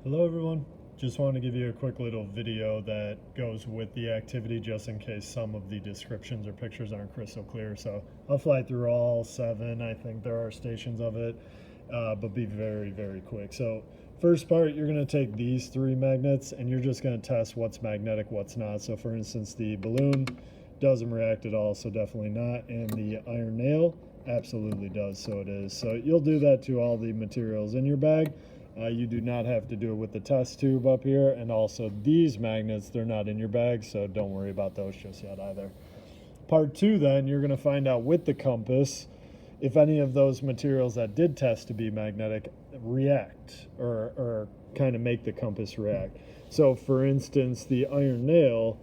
Hello everyone, just wanted to give you a quick little video that goes with the activity just in case some of the descriptions or pictures aren't crystal clear. So I'll fly through all 7, I think there are stations of it, but be very quick. So first part, you're going to take these 3 magnets and you're just going to test what's magnetic, what's not. So for instance, the balloon doesn't react at all, so definitely not, and the iron nail absolutely does, so it is. So you'll do that to all the materials in your bag. You do not have to do it with the test tube up here, and also these magnets, they're not in your bag, so don't worry about those just yet either. Part 2 then, you're going to find out with the compass if any of those materials that did test to be magnetic react or kind of make the compass react. So for instance, the iron nail,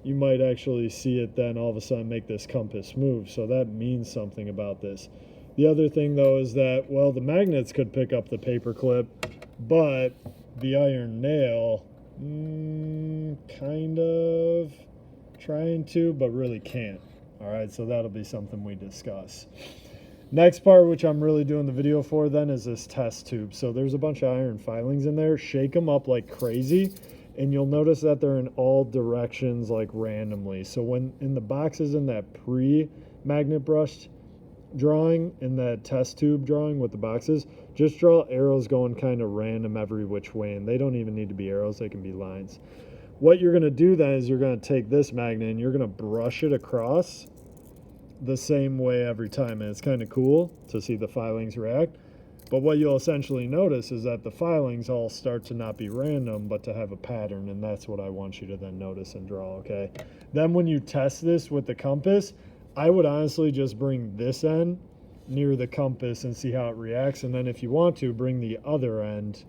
you might actually see it then all of a sudden make this compass move, so that means something about this. The other thing though is that, well, the magnets could pick up the paper clip, but the iron nail kind of trying to, but really can't. All right, so that'll be something we discuss. Next part, which I'm really doing the video for then, is this test tube. So there's a bunch of iron filings in there. Shake them up like crazy, and you'll notice that they're in all directions like randomly. So when in the boxes in that pre-magnet brush drawing, in that test tube drawing with the boxes, just draw arrows going kind of random every which way, and they don't even need to be arrows, they can be lines. What you're going to do then is you're going to take this magnet and you're going to brush it across the same way every time, and it's kind of cool to see the filings react. But what you'll essentially notice is that the filings all start to not be random but to have a pattern, and that's what I want you to then notice and draw. Okay, then when you test this with the compass, I would honestly just bring this end near the compass and see how it reacts, and then if you want to, bring the other end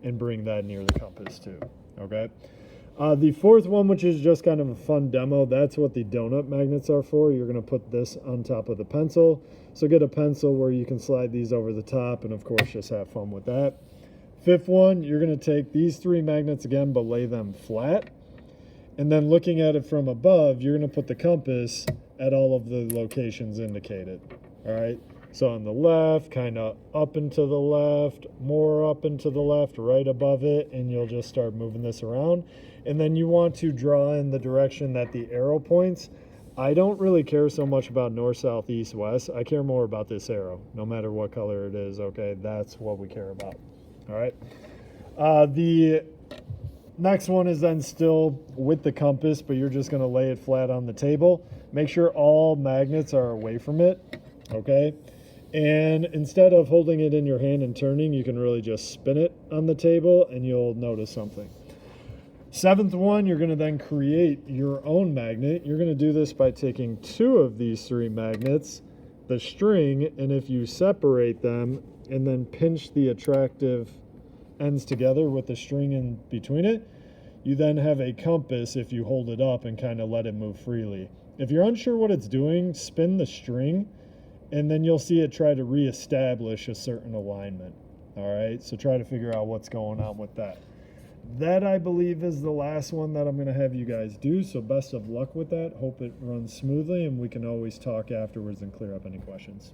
and bring that near the compass too. Okay. The fourth one, which is just kind of a fun demo, that's what the donut magnets are for. You're going to put this on top of the pencil. So get a pencil where you can slide these over the top, and of course just have fun with that. Fifth one, you're going to take these 3 magnets again, but lay them flat. And then looking at it from above, you're going to put the compass at all of the locations indicated. All right. So on the left, kind of up and to the left, more up and to the left, right above it, and you'll just start moving this around. And then you want to draw in the direction that the arrow points. I don't really care so much about north, south, east, west. I care more about this arrow, no matter what color it is. Okay, that's what we care about. All right. The next one is then still with the compass, but you're just going to lay it flat on the table. Make sure all magnets are away from it. Okay. And instead of holding it in your hand and turning, you can really just spin it on the table and you'll notice something. 7th one, you're going to then create your own magnet. You're going to do this by taking 2 of these 3 magnets, the string, and if you separate them and then pinch the attractive ends together with the string in between it, you then have a compass if you hold it up and kind of let it move freely. If you're unsure what it's doing, spin the string and then you'll see it try to reestablish a certain alignment. All right, so try to figure out what's going on with that. That, I believe, is the last one that I'm going to have you guys do, so best of luck with that. Hope it runs smoothly, and we can always talk afterwards and clear up any questions.